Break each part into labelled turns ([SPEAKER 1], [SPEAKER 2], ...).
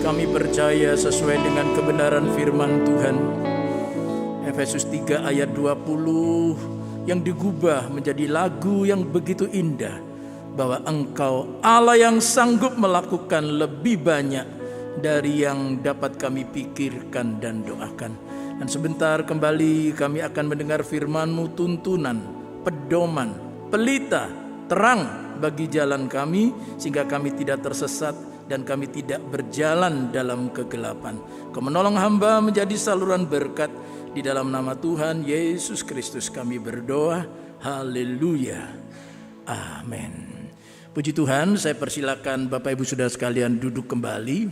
[SPEAKER 1] kami percaya sesuai dengan kebenaran firman Tuhan. Efesus 3 ayat 20 yang digubah menjadi lagu yang begitu indah, bahwa Engkau Allah yang sanggup melakukan lebih banyak dari yang dapat kami pikirkan dan doakan. Dan sebentar kembali kami akan mendengar firman-Mu, tuntunan, pedoman, pelita, terang bagi jalan kami, sehingga kami tidak tersesat dan kami tidak berjalan dalam kegelapan. Kau menolong hamba menjadi saluran berkat. Di dalam nama Tuhan Yesus Kristus kami berdoa. Haleluya. Amin. Puji Tuhan, saya persilakan Bapak Ibu Saudara sekalian duduk kembali.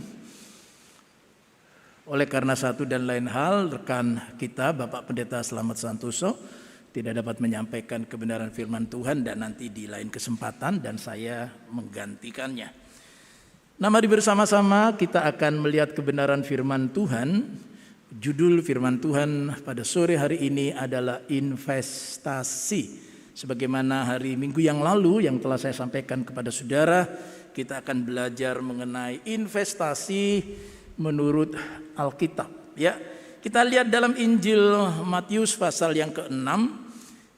[SPEAKER 1] Oleh karena satu dan lain hal, rekan kita Bapak Pendeta Slamet Santoso tidak dapat menyampaikan kebenaran firman Tuhan dan nanti di lain kesempatan, dan saya menggantikannya. Nah, mari bersama-sama kita akan melihat kebenaran firman Tuhan. Judul firman Tuhan pada sore hari ini adalah investasi. Sebagaimana hari Minggu yang lalu yang telah saya sampaikan kepada saudara, kita akan belajar mengenai investasi menurut Alkitab. Ya, kita lihat dalam Injil Matius pasal yang ke-6.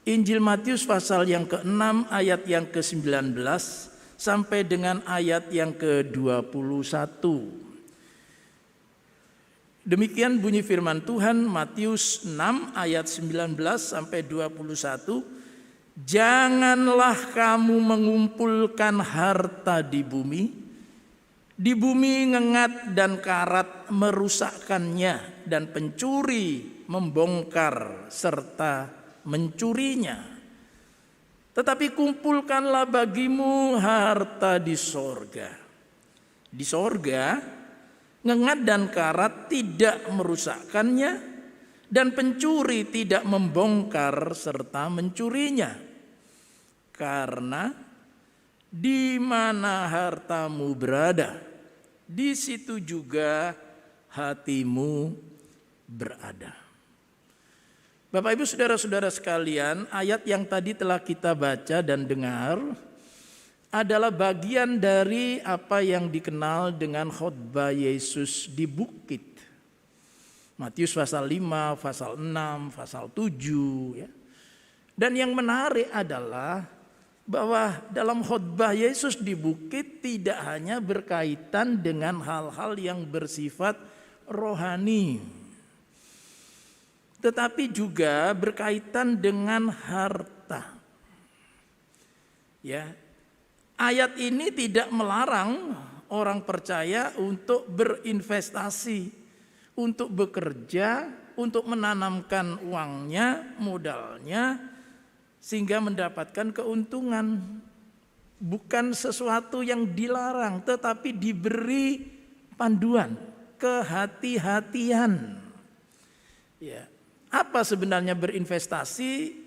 [SPEAKER 1] Injil Matius pasal yang ke-6 ayat yang ke-19 sampai dengan ayat yang ke-21. Demikian bunyi firman Tuhan, Matius 6 ayat 19 sampai 21. Janganlah kamu mengumpulkan harta di bumi ngengat dan karat merusakkannya, dan pencuri membongkar serta mencurinya. Tetapi kumpulkanlah bagimu harta di sorga. Di sorga, ngengat dan karat tidak merusakkannya, dan pencuri tidak membongkar serta mencurinya. Karena di mana hartamu berada, di situ juga hatimu berada. Bapak Ibu saudara-saudara sekalian, ayat yang tadi telah kita baca dan dengar adalah bagian dari apa yang dikenal dengan khotbah Yesus di bukit. Matius pasal 5, pasal 6, pasal 7. Ya. Dan yang menarik adalah bahwa dalam khotbah Yesus di bukit tidak hanya berkaitan dengan hal-hal yang bersifat rohani, tetapi juga berkaitan dengan harta. Ya. Ayat ini tidak melarang orang percaya untuk berinvestasi, untuk bekerja, untuk menanamkan uangnya, modalnya, sehingga mendapatkan keuntungan. Bukan sesuatu yang dilarang, tetapi diberi panduan, kehati-hatian. Ya. Apa sebenarnya berinvestasi?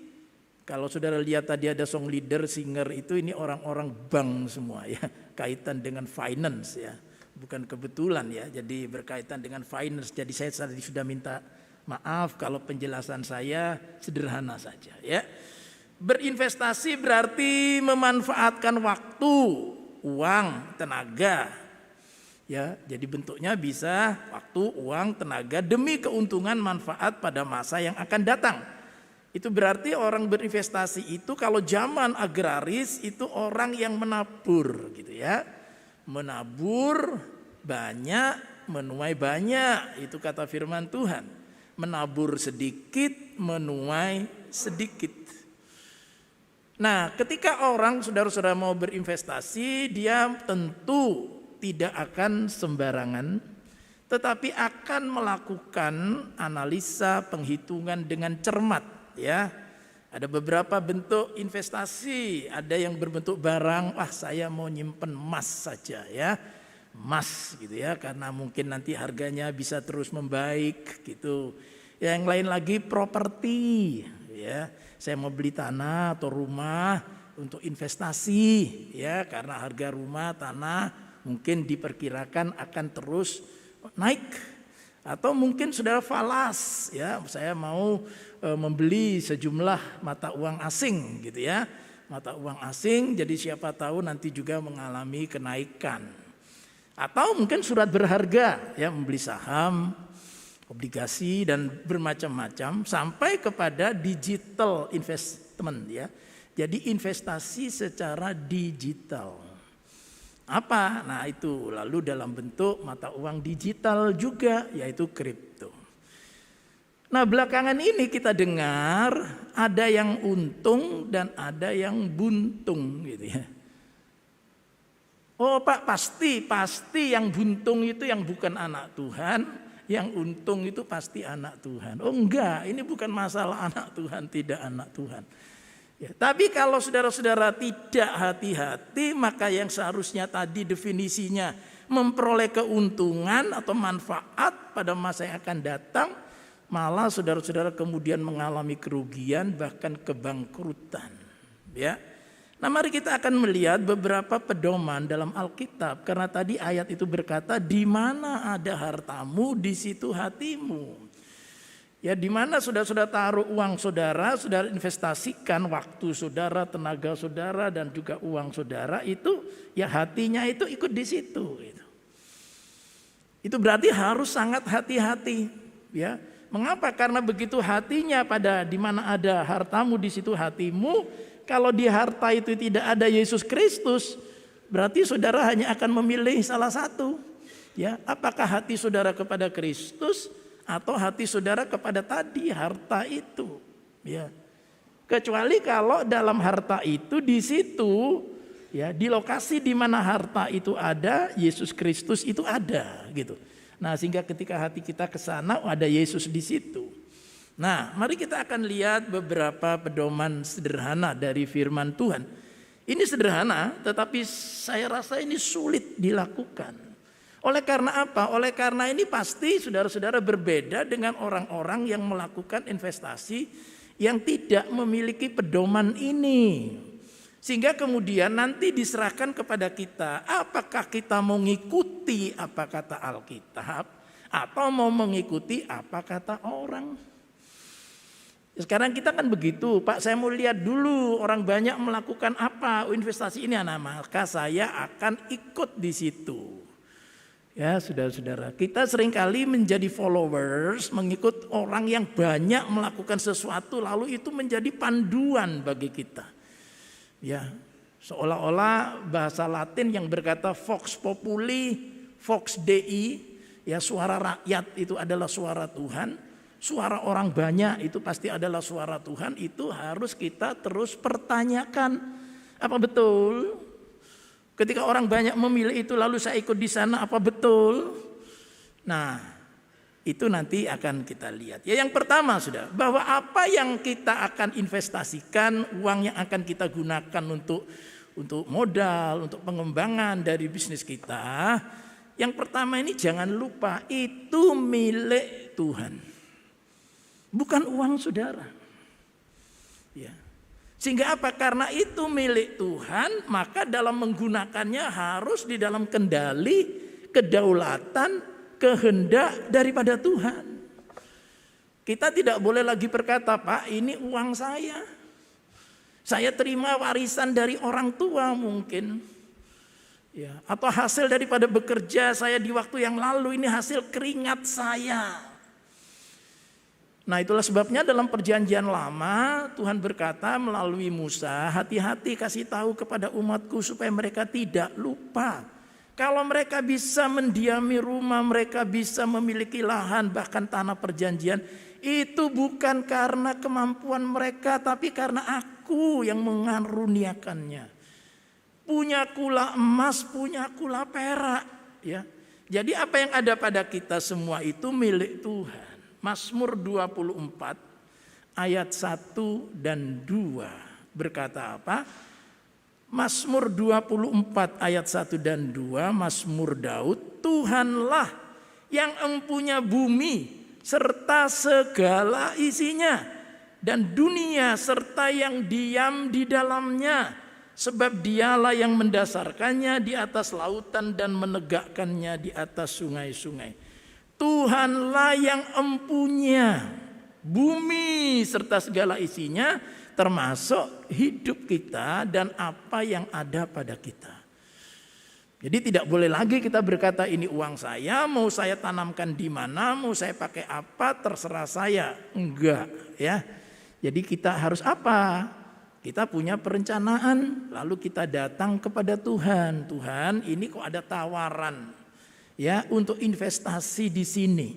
[SPEAKER 1] Kalau saudara lihat tadi ada song leader, singer itu, ini orang-orang bank semua ya, kaitan dengan finance ya. Bukan kebetulan ya, jadi berkaitan dengan finance. Jadi saya tadi sudah minta maaf kalau penjelasan saya sederhana saja ya. Berinvestasi berarti memanfaatkan waktu, uang, tenaga. Ya, jadi bentuknya bisa waktu, uang, tenaga demi keuntungan manfaat pada masa yang akan datang. Itu berarti orang berinvestasi itu kalau zaman agraris itu orang yang menabur gitu ya. Menabur banyak, menuai banyak, itu kata firman Tuhan. Menabur sedikit, menuai sedikit. Nah, ketika orang saudara-saudara mau berinvestasi, dia tentu tidak akan sembarangan, tetapi akan melakukan analisa penghitungan dengan cermat. Ya, ada beberapa bentuk investasi. Ada yang berbentuk barang. Saya mau nyimpen emas saja ya, emas gitu ya, karena mungkin nanti harganya bisa terus membaik gitu. Yang lain lagi properti ya, saya mau beli tanah atau rumah untuk investasi ya, karena harga rumah tanah mungkin diperkirakan akan terus naik. Atau mungkin saudara falas ya, saya mau membeli sejumlah mata uang asing gitu ya. Mata uang asing, jadi siapa tahu nanti juga mengalami kenaikan. Atau mungkin surat berharga, ya, membeli saham, obligasi dan bermacam-macam, sampai kepada digital investment, ya. Jadi investasi secara digital. Apa? Nah itu lalu dalam bentuk mata uang digital juga, yaitu kripto. Nah belakangan ini kita dengar ada yang untung dan ada yang buntung gitu ya. Oh Pak, pasti yang buntung itu yang bukan anak Tuhan, yang untung itu pasti anak Tuhan. Oh enggak, ini bukan masalah anak Tuhan, tidak anak Tuhan. Ya, tapi kalau saudara-saudara tidak hati-hati, maka yang seharusnya tadi definisinya memperoleh keuntungan atau manfaat pada masa yang akan datang, malah saudara-saudara kemudian mengalami kerugian bahkan kebangkrutan. Ya. Nah mari kita akan melihat beberapa pedoman dalam Alkitab. Karena tadi ayat itu berkata, di mana ada hartamu, di situ hatimu. Ya di mana saudara-saudara taruh uang saudara, saudara investasikan waktu saudara, tenaga saudara dan juga uang saudara itu, ya hatinya itu ikut di situ. Itu berarti harus sangat hati-hati. Ya, mengapa? Karena begitu hatinya pada di mana ada hartamu, di situ hatimu. Kalau di harta itu tidak ada Yesus Kristus, berarti saudara hanya akan memilih salah satu. Ya, apakah hati saudara kepada Kristus atau hati saudara kepada tadi harta itu? Ya. Kecuali kalau dalam harta itu di situ, ya, di lokasi di mana harta itu ada, Yesus Kristus itu ada, gitu. Nah, sehingga ketika hati kita ke sana ada Yesus di situ. Nah, mari kita akan lihat beberapa pedoman sederhana dari firman Tuhan. Ini sederhana, tetapi saya rasa ini sulit dilakukan. Oleh karena apa? Oleh karena ini pasti saudara-saudara berbeda dengan orang-orang yang melakukan investasi yang tidak memiliki pedoman ini. Sehingga kemudian nanti diserahkan kepada kita, apakah kita mau mengikuti apa kata Alkitab atau mau mengikuti apa kata orang. Sekarang kita kan begitu, Pak, saya mau lihat dulu orang banyak melakukan apa investasi ini, nah maka saya akan ikut di situ. Ya saudara-saudara, kita seringkali menjadi followers, mengikut orang yang banyak melakukan sesuatu, lalu itu menjadi panduan bagi kita. Ya, seolah-olah bahasa Latin yang berkata Vox Populi, Vox Dei, ya suara rakyat itu adalah suara Tuhan. Suara orang banyak itu pasti adalah suara Tuhan, itu harus kita terus pertanyakan. Apa betul? Ketika orang banyak memilih itu lalu saya ikut di sana, apa betul? Nah, itu nanti akan kita lihat. Ya yang pertama sudah, bahwa apa yang kita akan investasikan, uang yang akan kita gunakan untuk modal, untuk pengembangan dari bisnis kita. Yang pertama ini jangan lupa itu milik Tuhan. Bukan uang saudara. Ya. Sehingga apa? Karena itu milik Tuhan, maka dalam menggunakannya harus di dalam kendali, kedaulatan, kehendak daripada Tuhan. Kita tidak boleh lagi berkata, Pak ini uang saya. Saya terima warisan dari orang tua mungkin. Ya. Atau hasil daripada bekerja saya di waktu yang lalu, ini hasil keringat saya. Nah itulah sebabnya dalam perjanjian lama Tuhan berkata melalui Musa, hati-hati kasih tahu kepada umatku supaya mereka tidak lupa. Kalau mereka bisa mendiami rumah, mereka bisa memiliki lahan bahkan tanah perjanjian, itu bukan karena kemampuan mereka tapi karena aku yang mengaruniakannya. Punya kula emas, punya kula perak. Ya. Jadi apa yang ada pada kita semua itu milik Tuhan. Mazmur 24 ayat 1 dan 2 berkata apa? Mazmur 24 ayat 1 dan 2, Mazmur Daud, Tuhanlah yang empunya bumi serta segala isinya dan dunia serta yang diam di dalamnya, sebab dialah yang mendasarkannya di atas lautan dan menegakkannya di atas sungai-sungai. Tuhanlah yang empunya bumi serta segala isinya, termasuk hidup kita dan apa yang ada pada kita. Jadi tidak boleh lagi kita berkata ini uang saya, mau saya tanamkan di mana, mau saya pakai apa, terserah saya. Enggak, ya. Jadi kita harus apa? Kita punya perencanaan, lalu kita datang kepada Tuhan. Tuhan, ini kok ada tawaran ya untuk investasi di sini.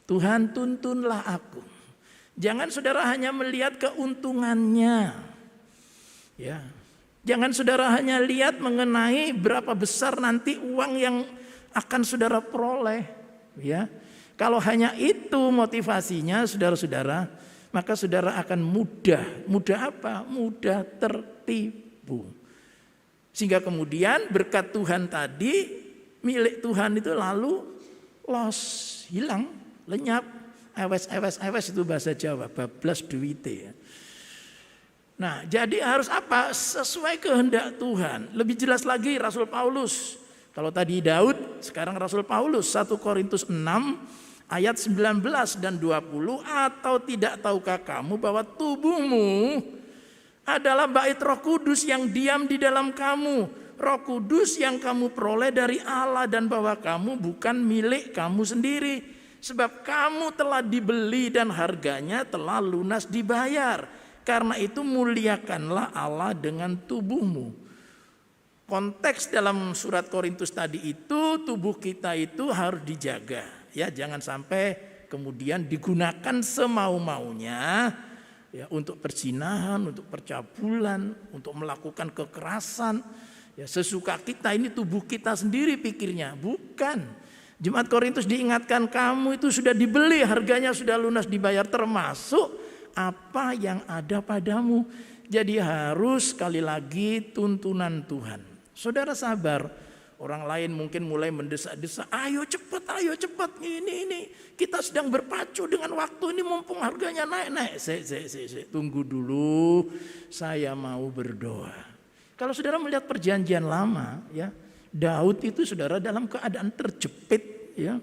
[SPEAKER 1] Tuhan, tuntunlah aku. Jangan saudara hanya melihat keuntungannya. Ya. Jangan saudara hanya lihat mengenai berapa besar nanti uang yang akan saudara peroleh, ya. Kalau hanya itu motivasinya saudara-saudara, maka saudara akan mudah apa? Mudah tertipu. Sehingga kemudian berkat Tuhan tadi, milik Tuhan itu lalu loss, hilang, lenyap, ewes itu bahasa Jawa, bablas duwite ya. Nah, jadi harus apa? Sesuai kehendak Tuhan. Lebih jelas lagi Rasul Paulus. Kalau tadi Daud, sekarang Rasul Paulus 1 Korintus 6 ayat 19 dan 20. Atau tidak tahukah kamu bahwa tubuhmu adalah bait Roh Kudus yang diam di dalam kamu. Roh Kudus yang kamu peroleh dari Allah, dan bahwa kamu bukan milik kamu sendiri. Sebab kamu telah dibeli dan harganya telah lunas dibayar. Karena itu muliakanlah Allah dengan tubuhmu. Konteks dalam surat Korintus tadi itu, tubuh kita itu harus dijaga. Ya, jangan sampai kemudian digunakan semau-maunya ya, untuk perzinahan, untuk percabulan, untuk melakukan kekerasan. Ya, sesuka kita, ini tubuh kita sendiri pikirnya, bukan. Jemaat Korintus diingatkan, kamu itu sudah dibeli, harganya sudah lunas dibayar, termasuk apa yang ada padamu. Jadi harus sekali lagi tuntunan Tuhan. Saudara sabar. Orang lain mungkin mulai mendesak-desak, ayo cepat, ini kita sedang berpacu dengan waktu ini, mumpung harganya naik. Tunggu dulu, saya mau berdoa. Kalau saudara melihat perjanjian lama, ya, Daud itu saudara dalam keadaan terjepit, ya.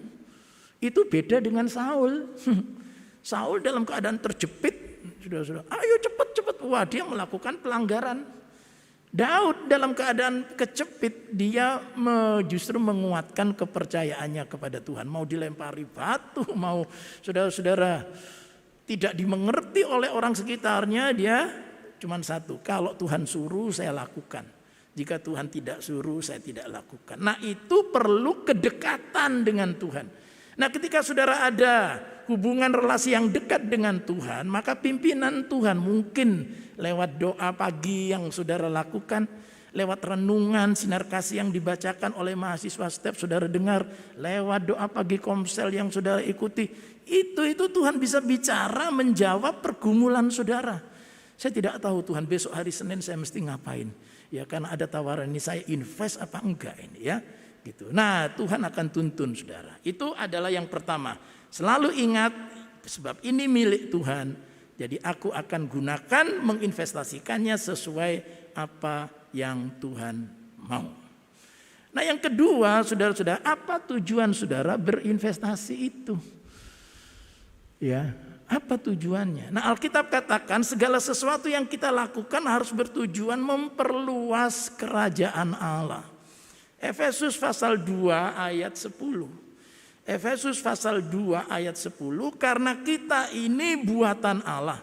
[SPEAKER 1] Itu beda dengan Saul. Saul dalam keadaan terjepit, sudah, ayo cepat. Wah, dia melakukan pelanggaran. Daud dalam keadaan kejepit, dia justru menguatkan kepercayaannya kepada Tuhan. Mau dilempari batu, mau saudara-saudara tidak dimengerti oleh orang sekitarnya, dia cuma satu, kalau Tuhan suruh saya lakukan. Jika Tuhan tidak suruh saya tidak lakukan. Nah, itu perlu kedekatan dengan Tuhan. Nah, ketika saudara ada hubungan relasi yang dekat dengan Tuhan, maka pimpinan Tuhan mungkin lewat doa pagi yang saudara lakukan, lewat renungan sinar kasih yang dibacakan oleh mahasiswa STEP saudara dengar, lewat doa pagi komsel yang saudara ikuti, itu Tuhan bisa bicara, menjawab pergumulan saudara. Saya tidak tahu Tuhan besok hari Senin saya mesti ngapain, ya, karena ada tawaran ini, saya invest apa enggak ini, ya. Gitu. Nah, Tuhan akan tuntun saudara. Itu adalah yang pertama. Selalu ingat, sebab ini milik Tuhan. Jadi aku akan gunakan, menginvestasikannya sesuai apa yang Tuhan mau. Nah, yang kedua, saudara-saudara, apa tujuan saudara berinvestasi itu? Ya, apa tujuannya? Nah, Alkitab katakan segala sesuatu yang kita lakukan harus bertujuan memperluas kerajaan Allah. Efesus pasal 2 ayat 10. Efesus pasal 2 ayat 10. Karena kita ini buatan Allah,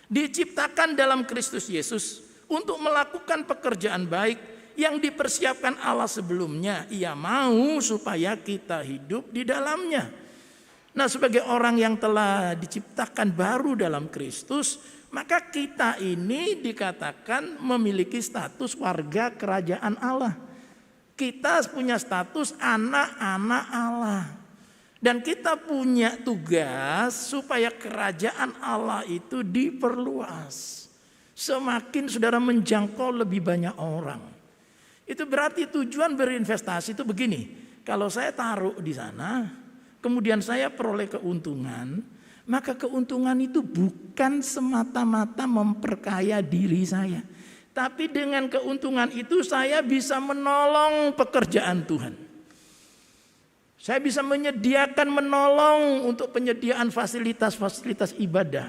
[SPEAKER 1] diciptakan dalam Kristus Yesus untuk melakukan pekerjaan baik yang dipersiapkan Allah sebelumnya. Ia mau supaya kita hidup di dalamnya. Nah, sebagai orang yang telah diciptakan baru dalam Kristus, maka kita ini dikatakan memiliki status warga kerajaan Allah. Kita punya status anak-anak Allah. Dan kita punya tugas supaya kerajaan Allah itu diperluas. Semakin saudara menjangkau lebih banyak orang. Itu berarti tujuan berinvestasi itu begini. Kalau saya taruh di sana, kemudian saya peroleh keuntungan, maka keuntungan itu bukan semata-mata memperkaya diri saya. Tapi dengan keuntungan itu saya bisa menolong pekerjaan Tuhan. Saya bisa menolong untuk penyediaan fasilitas-fasilitas ibadah,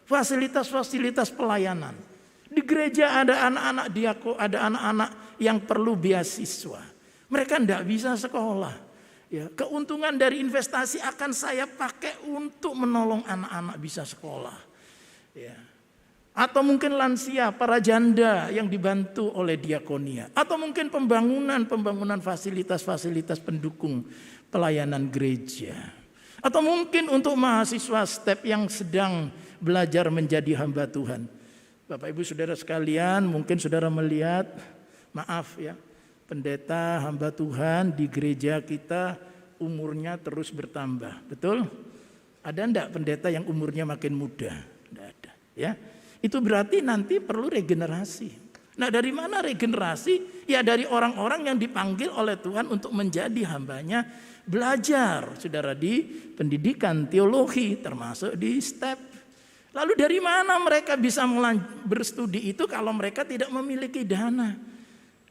[SPEAKER 1] fasilitas-fasilitas pelayanan. Di gereja ada anak-anak diakon, ada anak-anak yang perlu beasiswa. Mereka tidak bisa sekolah. Ya, keuntungan dari investasi akan saya pakai untuk menolong anak-anak bisa sekolah. Ya. Atau mungkin lansia, para janda yang dibantu oleh diakonia. Atau mungkin pembangunan fasilitas-fasilitas pendukung pelayanan gereja. Atau mungkin untuk mahasiswa STEP yang sedang belajar menjadi hamba Tuhan. Bapak Ibu Saudara sekalian, mungkin saudara melihat, maaf ya, pendeta hamba Tuhan di gereja kita umurnya terus bertambah. Betul? Ada enggak pendeta yang umurnya makin muda? Enggak ada, ya. Itu berarti nanti perlu regenerasi. Nah, dari mana regenerasi? Ya dari orang-orang yang dipanggil oleh Tuhan untuk menjadi hambanya, belajar, saudara, di pendidikan teologi termasuk di STEP. Lalu dari mana mereka bisa berstudi itu kalau mereka tidak memiliki dana?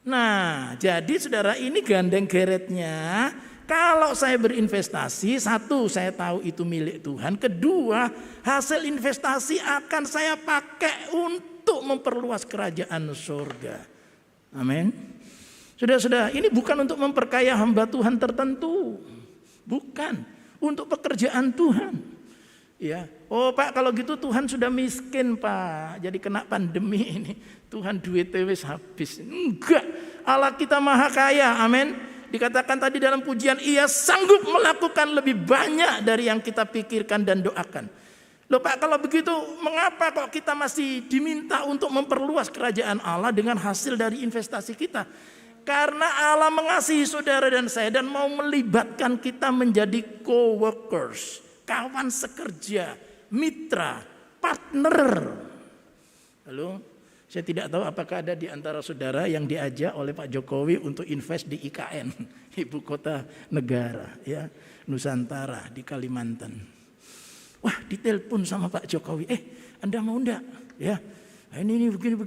[SPEAKER 1] Nah, jadi saudara, ini gandeng geretnya. Kalau saya berinvestasi, satu, saya tahu itu milik Tuhan. Kedua, hasil investasi akan saya pakai untuk memperluas kerajaan surga. Amin. Saudara-saudara, ini bukan untuk memperkaya hamba Tuhan tertentu. Bukan. Untuk pekerjaan Tuhan. Ya. Oh Pak, kalau gitu Tuhan sudah miskin Pak. Jadi kena pandemi ini. Tuhan duitnya wis habis. Enggak. Allah kita maha kaya. Amin. Dikatakan tadi dalam pujian, ia sanggup melakukan lebih banyak dari yang kita pikirkan dan doakan. Loh Pak, kalau begitu mengapa kok kita masih diminta untuk memperluas kerajaan Allah dengan hasil dari investasi kita? Karena Allah mengasihi saudara dan saya dan mau melibatkan kita menjadi co-workers, kawan sekerja, mitra, partner. Lalu saya tidak tahu apakah ada di antara saudara yang diajak oleh Pak Jokowi untuk invest di IKN, ibu kota negara, ya, Nusantara di Kalimantan. Wah, ditelepon sama Pak Jokowi, Anda mau enggak? Ya, ini begini,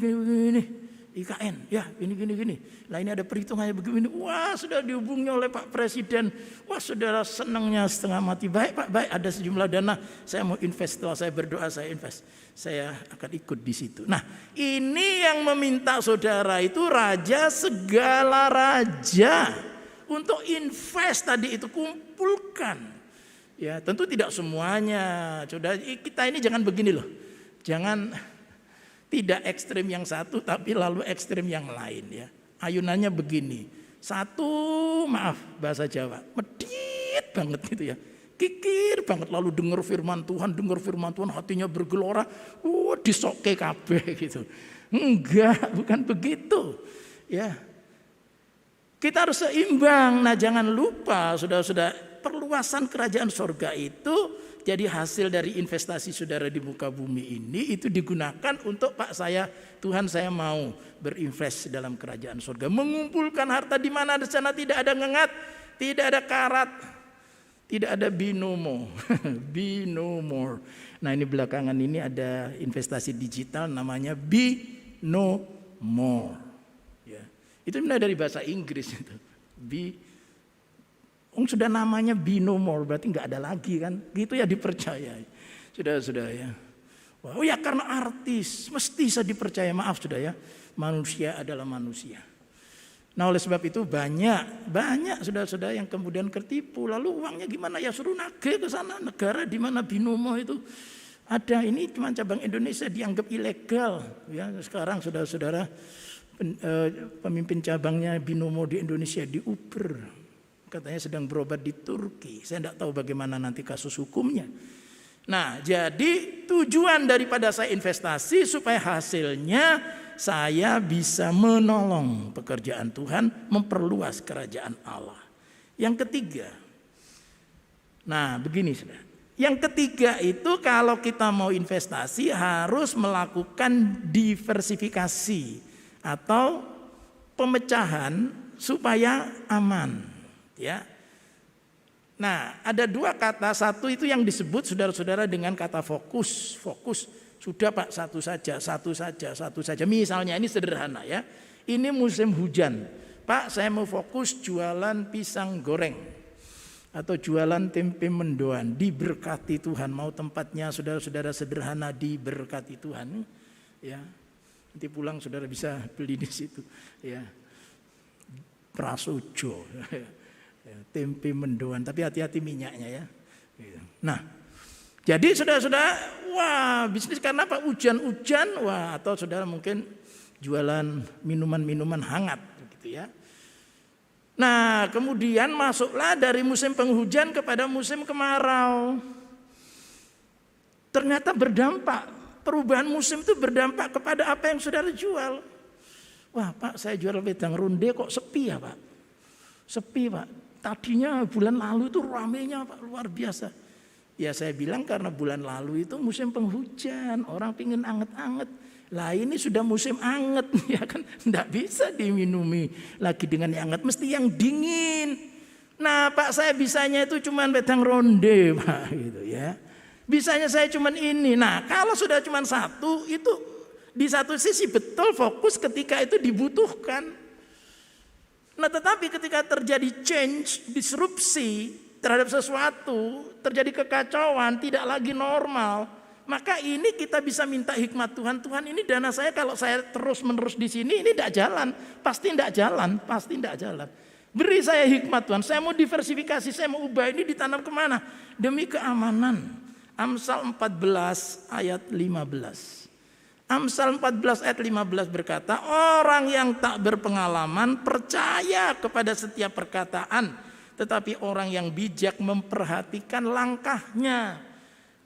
[SPEAKER 1] IKN, ya, gini. Lah ini ada perhitungannya begini. Wah, sudah dihubungi oleh Pak Presiden. Wah, saudara senangnya setengah mati. Baik Pak, baik, ada sejumlah dana. Saya mau invest, setelah saya berdoa saya invest. Saya akan ikut di situ. Nah, ini yang meminta saudara itu raja segala raja untuk invest tadi itu, kumpulkan. Ya, tentu tidak semuanya. Saudara, kita ini jangan begini loh. Jangan tidak ekstrim yang satu tapi lalu ekstrim yang lain ya. Ayunannya begini. Satu, maaf bahasa Jawa, medit banget gitu ya. Kikir banget lalu dengar firman Tuhan hatinya bergelora, disokke kabeh gitu. Enggak, bukan begitu. Ya. Kita harus seimbang. Nah, jangan lupa saudara-saudara, perluasan kerajaan surga itu jadi hasil dari investasi saudara di muka bumi ini itu digunakan untuk Pak saya, Tuhan saya mau berinvest dalam kerajaan surga. Mengumpulkan harta di mana di sana tidak ada ngengat, tidak ada karat, tidak ada binomo. Binomore. Nah ini belakangan ini ada investasi digital namanya Binomore. Ya. Itu benar dari bahasa Inggris itu. Sudah namanya Binomore berarti nggak ada lagi kan? Gitu ya dipercayai. Sudah ya. Oh ya karena artis mesti saya dipercaya. Maaf sudah ya. Manusia adalah manusia. Nah oleh sebab itu banyak saudara-saudara yang kemudian tertipu. Lalu uangnya gimana ya, suruh nagih ke sana, negara di mana binomo itu ada. Ini cuma cabang Indonesia dianggap ilegal ya. Sekarang saudara-saudara pemimpin cabangnya binomo di Indonesia diuber. Katanya sedang berobat di Turki. Saya tidak tahu bagaimana nanti kasus hukumnya. Nah, jadi tujuan daripada saya investasi supaya hasilnya saya bisa menolong pekerjaan Tuhan, memperluas kerajaan Allah. Yang ketiga, nah begini sudah. Yang ketiga itu kalau kita mau investasi harus melakukan diversifikasi atau pemecahan supaya aman. Ya. Nah, ada dua kata, satu itu yang disebut saudara-saudara dengan kata fokus. Fokus. Sudah Pak, satu saja. Misalnya ini sederhana ya. Ini musim hujan. Pak, saya mau fokus jualan pisang goreng atau jualan tempe mendoan. Diberkati Tuhan. Mau tempatnya saudara-saudara sederhana, diberkati Tuhan. Ya. Nanti pulang saudara bisa beli di situ. Ya. prasojo. Tempe mendoan, tapi hati-hati minyaknya ya. Nah, jadi saudara-saudara, wah bisnis karena apa? Hujan-hujan, wah atau saudara mungkin jualan minuman-minuman hangat gitu ya. Nah, kemudian masuklah dari musim penghujan kepada musim kemarau. Ternyata berdampak, perubahan musim itu berdampak kepada apa yang saudara jual. Wah Pak, saya jual wedang ronde kok sepi ya Pak? Sepi Pak, tadinya bulan lalu itu ramenya Pak, luar biasa. Ya saya bilang karena bulan lalu itu musim penghujan, orang pingin anget-anget. Lah ini sudah musim anget, ya kan, tidak bisa diminumi lagi dengan yang anget, mesti yang dingin. Nah Pak, saya bisanya itu cuman wedang ronde Pak, gitu ya. Bisanya saya cuman ini. Nah kalau sudah cuman satu, itu di satu sisi betul fokus ketika itu dibutuhkan. Nah tetapi ketika terjadi change, disrupsi terhadap sesuatu, terjadi kekacauan, tidak lagi normal, maka ini kita bisa minta hikmat Tuhan. Tuhan ini dana saya kalau saya terus menerus di sini ini tidak jalan, pasti tidak jalan, pasti tidak jalan. Beri saya hikmat Tuhan, saya mau diversifikasi, saya mau ubah ini ditanam kemana? Demi keamanan. Amsal 14 ayat 15. Amsal 14 ayat 15 berkata, orang yang tak berpengalaman percaya kepada setiap perkataan, tetapi orang yang bijak memperhatikan langkahnya.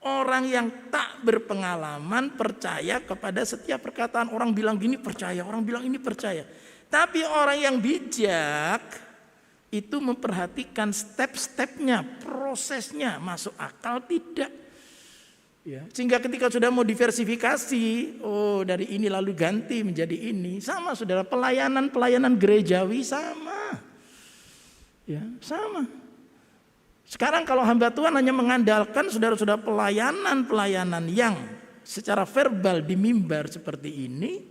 [SPEAKER 1] Orang yang tak berpengalaman percaya kepada setiap perkataan. Orang bilang gini percaya, orang bilang ini percaya. Tapi orang yang bijak itu memperhatikan step-stepnya, prosesnya, masuk akal tidak. Ya, sehingga ketika sudah mau diversifikasi, oh dari ini lalu ganti menjadi ini. Sama saudara, pelayanan gerejawi sama. Ya, sama. Sekarang kalau hamba Tuhan hanya mengandalkan saudara-saudara pelayanan yang secara verbal di mimbar seperti ini,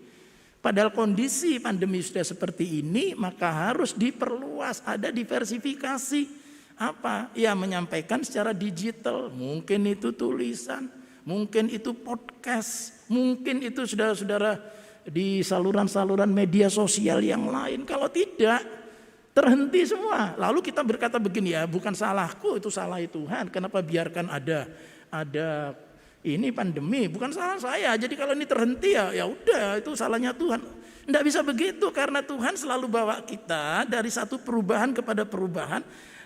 [SPEAKER 1] padahal kondisi pandemi sudah seperti ini, maka harus diperluas, ada diversifikasi. Apa? Ya menyampaikan secara digital, mungkin itu tulisan, mungkin itu podcast, mungkin itu saudara-saudara di saluran-saluran media sosial yang lain. Kalau tidak, terhenti semua. Lalu kita berkata begini, ya bukan salahku, itu salah Tuhan. Kenapa biarkan ada ini pandemi? Bukan salah saya. Jadi kalau ini terhenti ya udah itu salahnya Tuhan. Tidak bisa begitu karena Tuhan selalu bawa kita dari satu perubahan kepada perubahan.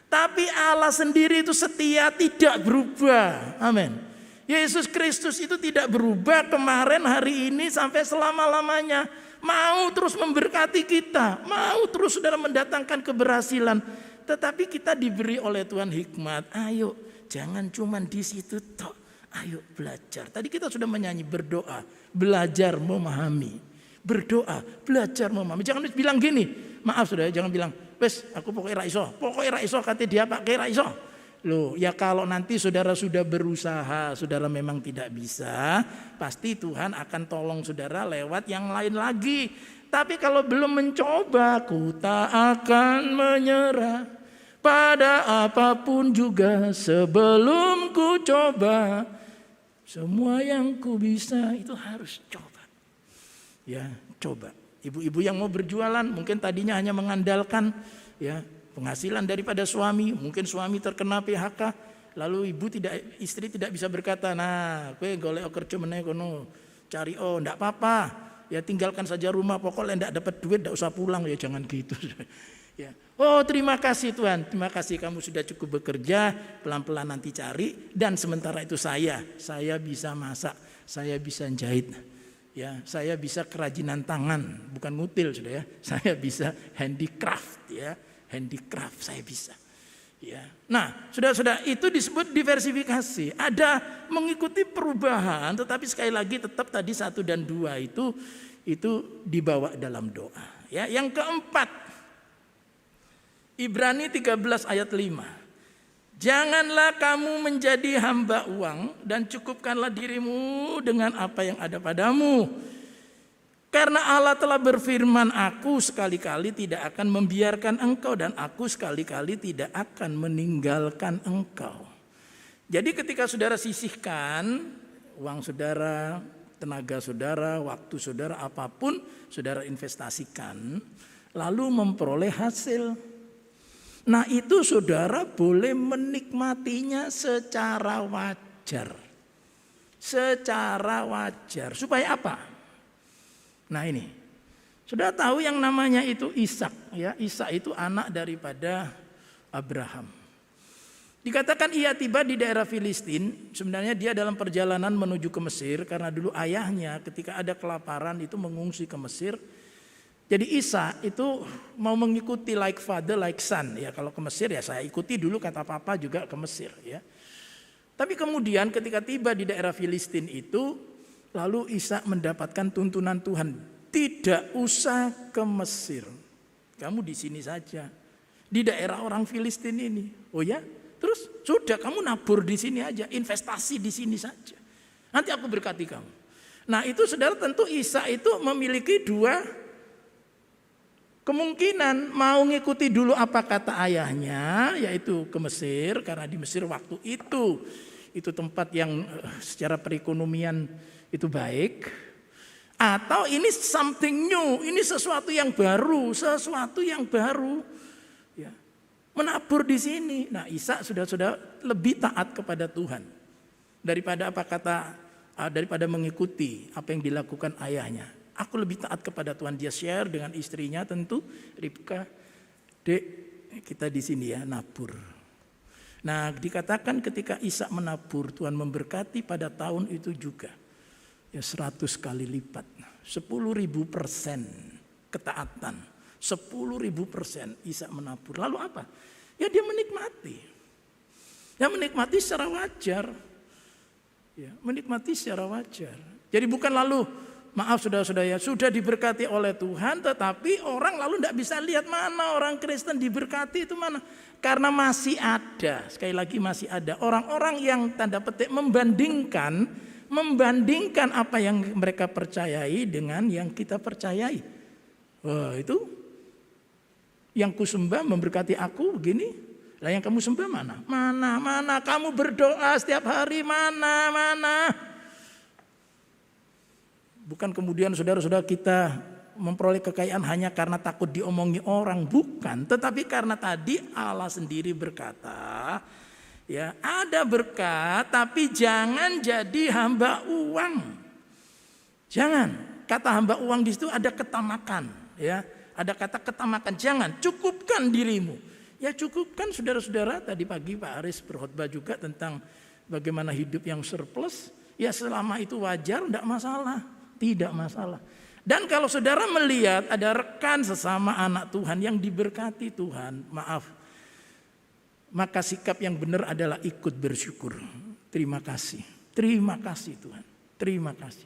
[SPEAKER 1] Tapi Allah sendiri itu setia, tidak berubah. Amin. Yesus Kristus itu tidak berubah kemarin, hari ini sampai selama-lamanya. Mau terus memberkati kita, mau terus saudara mendatangkan keberhasilan. Tetapi kita diberi oleh Tuhan hikmat. Ayo, jangan cuma di situ tok. Ayo belajar. Tadi kita sudah menyanyi berdoa, belajar memahami. Berdoa, belajar memahami. Jangan bilang gini, maaf saudara, jangan bilang, wes aku pokoknya ra iso kata dia pakai ra iso. Loh, ya kalau nanti saudara sudah berusaha, saudara memang tidak bisa, pasti Tuhan akan tolong saudara lewat yang lain lagi. Tapi kalau belum mencoba, ku tak akan menyerah pada apapun juga sebelum ku coba. Semua yang ku bisa itu harus coba. Ya, coba. Ibu-ibu yang mau berjualan mungkin tadinya hanya mengandalkan ya penghasilan daripada suami, mungkin suami terkena PHK, lalu istri tidak bisa berkata, nah, kowe golek kerja meneh kono, cari ndak apa-apa, ya tinggalkan saja rumah, pokoknya ndak dapat duit ndak usah pulang, ya jangan gitu. Ya. Oh terima kasih Tuhan, terima kasih kamu sudah cukup bekerja, pelan-pelan nanti cari, dan sementara itu saya bisa masak, saya bisa jahit. Ya, saya bisa kerajinan tangan, bukan ngutil sudah ya, saya bisa handicraft ya. Handicraft saya bisa. Ya. Nah, saudara-saudara itu disebut diversifikasi. Ada mengikuti perubahan, tetapi sekali lagi tetap tadi 1 dan 2 itu dibawa dalam doa. Ya, yang keempat, Ibrani 13 ayat 5. Janganlah kamu menjadi hamba uang dan cukupkanlah dirimu dengan apa yang ada padamu. Karena Allah telah berfirman, aku sekali-kali tidak akan membiarkan engkau dan aku sekali-kali tidak akan meninggalkan engkau. Jadi ketika saudara sisihkan uang saudara, tenaga saudara, waktu saudara, apapun saudara investasikan, lalu memperoleh hasil. Nah itu saudara boleh menikmatinya secara wajar. Secara wajar. Supaya apa? Nah ini. Sudah tahu yang namanya itu Ishak. Ya, Ishak itu anak daripada Abraham. Dikatakan ia tiba di daerah Filistin. Sebenarnya dia dalam perjalanan menuju ke Mesir. Karena dulu ayahnya ketika ada kelaparan itu mengungsi ke Mesir. Jadi Ishak itu mau mengikuti like father like son. Ya, kalau ke Mesir ya saya ikuti dulu kata papa juga ke Mesir. Ya. Tapi kemudian ketika tiba di daerah Filistin itu. Lalu Ishak mendapatkan tuntunan Tuhan. Tidak usah ke Mesir. Kamu di sini saja. Di daerah orang Filistin ini. Oh ya? Terus sudah kamu nabur di sini aja, investasi di sini saja. Nanti aku berkati kamu. Nah itu saudara tentu Ishak itu memiliki dua kemungkinan. Mau ngikuti dulu apa kata ayahnya, yaitu ke Mesir. Karena di Mesir waktu itu tempat yang secara perekonomian itu baik. Atau ini something new, ini sesuatu yang baru. Ya. Menabur di sini. Nah, Ishak sudah lebih taat kepada Tuhan daripada daripada mengikuti apa yang dilakukan ayahnya. Aku lebih taat kepada Tuhan. Dia share dengan istrinya tentu Ribka, dek kita di sini ya nabur. Nah, dikatakan ketika Ishak menabur Tuhan memberkati pada tahun itu juga ya 100 kali lipat, 10.000% ketaatan. 10.000% Ishak menabur. Lalu apa? Ya dia menikmati. Ya menikmati secara wajar. Ya, menikmati secara wajar. Jadi bukan lalu maaf saudara-saudara ya sudah diberkati oleh Tuhan, tetapi orang lalu tidak bisa lihat mana orang Kristen diberkati itu mana. Karena masih ada, sekali lagi masih ada orang-orang yang tanda petik membandingkan apa yang mereka percayai dengan yang kita percayai. Wah itu yang ku sembah memberkati aku begini. Lah yang kamu sembah mana? Mana kamu berdoa setiap hari mana. Bukan kemudian saudara-saudara kita memperoleh kekayaan hanya karena takut diomongi orang, bukan. Tetapi karena tadi Allah sendiri berkata, ya ada berkat tapi jangan jadi hamba uang. Jangan. Kata hamba uang di situ ada ketamakan, ya. Ada kata ketamakan, jangan, cukupkan dirimu. Ya cukupkan saudara-saudara, tadi pagi Pak Aris berkhotbah juga tentang bagaimana hidup yang surplus. Ya selama itu wajar, tidak masalah. Dan kalau saudara melihat ada rekan sesama anak Tuhan yang diberkati Tuhan, maaf. Maka sikap yang benar adalah ikut bersyukur. Terima kasih Tuhan, terima kasih.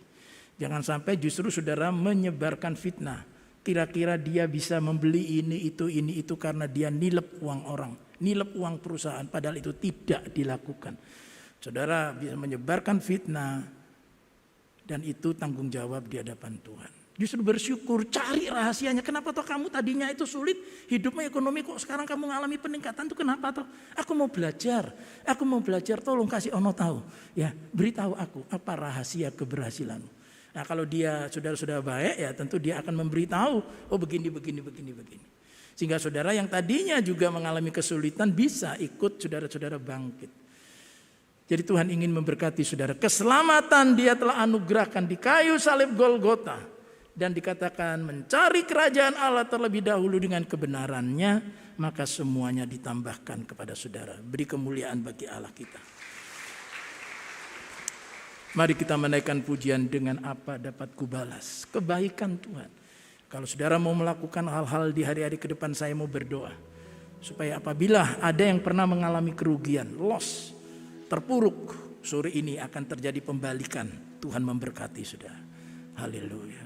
[SPEAKER 1] Jangan sampai justru saudara menyebarkan fitnah. Kira-kira dia bisa membeli ini itu karena dia nilep uang orang, nilep uang perusahaan, padahal itu tidak dilakukan. Saudara bisa menyebarkan fitnah dan itu tanggung jawab di hadapan Tuhan. Justru bersyukur, cari rahasianya. Kenapa toh kamu tadinya itu sulit, hidupnya ekonomi kok sekarang kamu mengalami peningkatan tuh kenapa toh? Aku mau belajar, tolong kasih ono tahu. Ya, beritahu aku apa rahasia keberhasilanmu. Nah kalau dia saudara-saudara baik ya tentu dia akan memberitahu, oh begini. Sehingga saudara yang tadinya juga mengalami kesulitan bisa ikut saudara-saudara bangkit. Jadi Tuhan ingin memberkati saudara. Keselamatan dia telah anugerahkan di kayu salib Golgota. Dan dikatakan mencari kerajaan Allah terlebih dahulu dengan kebenarannya. Maka semuanya ditambahkan kepada saudara. Beri kemuliaan bagi Allah kita. Mari kita menaikkan pujian dengan apa dapat kubalas. Kebaikan Tuhan. Kalau saudara mau melakukan hal-hal di hari-hari ke depan saya mau berdoa. Supaya apabila ada yang pernah mengalami kerugian, loss, terpuruk, sore ini akan terjadi pembalikan. Tuhan memberkati saudara. Haleluya.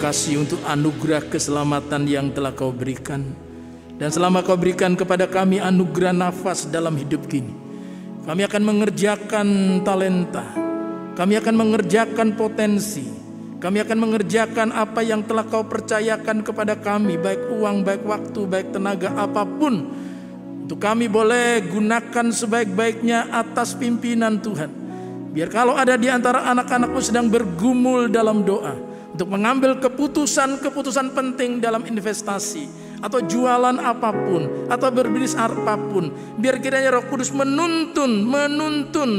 [SPEAKER 1] kasih untuk anugerah keselamatan yang telah Kau berikan. Dan selama Kau berikan kepada kami anugerah nafas dalam hidup kini, kami akan mengerjakan talenta, kami akan mengerjakan potensi, kami akan mengerjakan apa yang telah Kau percayakan kepada kami, baik uang, baik waktu, baik tenaga, apapun, untuk kami boleh gunakan sebaik-baiknya atas pimpinan Tuhan. Biar kalau ada di antara anak-anak-Mu sedang bergumul dalam doa untuk mengambil keputusan-keputusan penting dalam investasi atau jualan apapun atau berbisnis apapun, biar kiranya Roh Kudus menuntun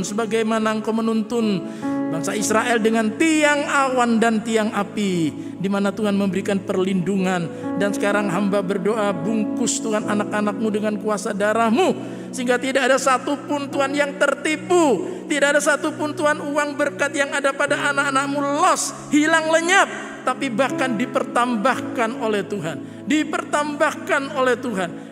[SPEAKER 1] sebagaimana Engkau menuntun bangsa Israel dengan tiang awan dan tiang api, di mana Tuhan memberikan perlindungan. Dan sekarang hamba berdoa, bungkus Tuhan anak-anak-Mu dengan kuasa darah-Mu, sehingga tidak ada satupun Tuhan yang tertipu, tidak ada satupun Tuhan uang berkat yang ada pada anak-anak-Mu loss, hilang lenyap, tapi bahkan dipertambahkan oleh Tuhan,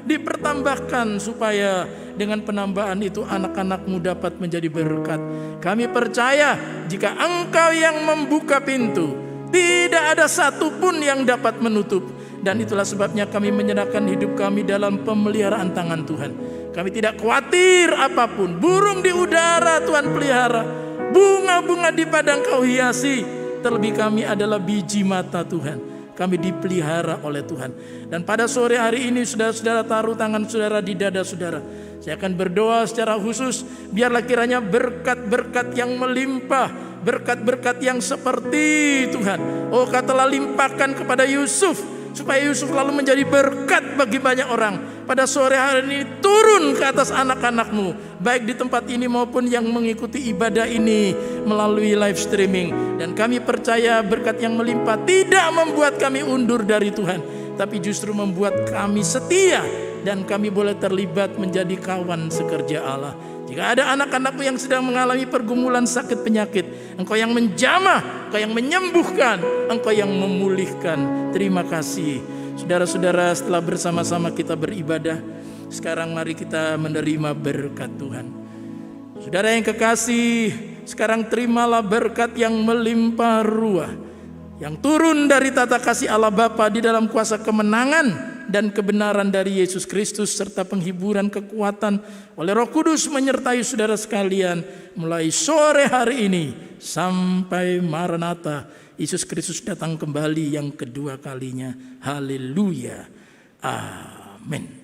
[SPEAKER 1] dipertambahkan supaya dengan penambahan itu anak-anak-Mu dapat menjadi berkat. Kami percaya jika Engkau yang membuka pintu, tidak ada satupun yang dapat menutup. Dan itulah sebabnya kami menyerahkan hidup kami dalam pemeliharaan tangan Tuhan. Kami tidak khawatir apapun. Burung di udara Tuhan pelihara, bunga-bunga di padang Kau hiasi. Terlebih kami adalah biji mata Tuhan. Kami dipelihara oleh Tuhan. Dan pada sore hari ini saudara-saudara taruh tangan saudara di dada saudara. Saya akan berdoa secara khusus, biarlah kiranya berkat-berkat yang melimpah, berkat-berkat yang seperti Tuhan. Oh, Kau telah limpahkan kepada Yusuf, supaya Yusuf lalu menjadi berkat bagi banyak orang. Pada sore hari ini turun ke atas anak-anak-Mu, baik di tempat ini maupun yang mengikuti ibadah ini melalui live streaming. Dan kami percaya berkat yang melimpah tidak membuat kami undur dari Tuhan, tapi justru membuat kami setia dan kami boleh terlibat menjadi kawan sekerja Allah. Jika ada anak-anak-Mu yang sedang mengalami pergumulan sakit penyakit, Engkau yang menjamah, Engkau yang menyembuhkan, Engkau yang memulihkan. Terima kasih. Saudara-saudara, setelah bersama-sama kita beribadah, sekarang mari kita menerima berkat Tuhan. Saudara yang kekasih, sekarang terimalah berkat yang melimpah ruah, yang turun dari tata kasih Allah Bapa di dalam kuasa kemenangan dan kebenaran dari Yesus Kristus, serta penghiburan kekuatan oleh Roh Kudus menyertai saudara sekalian mulai sore hari ini sampai Maranatha, Yesus Kristus datang kembali yang kedua kalinya. Haleluya. Amin.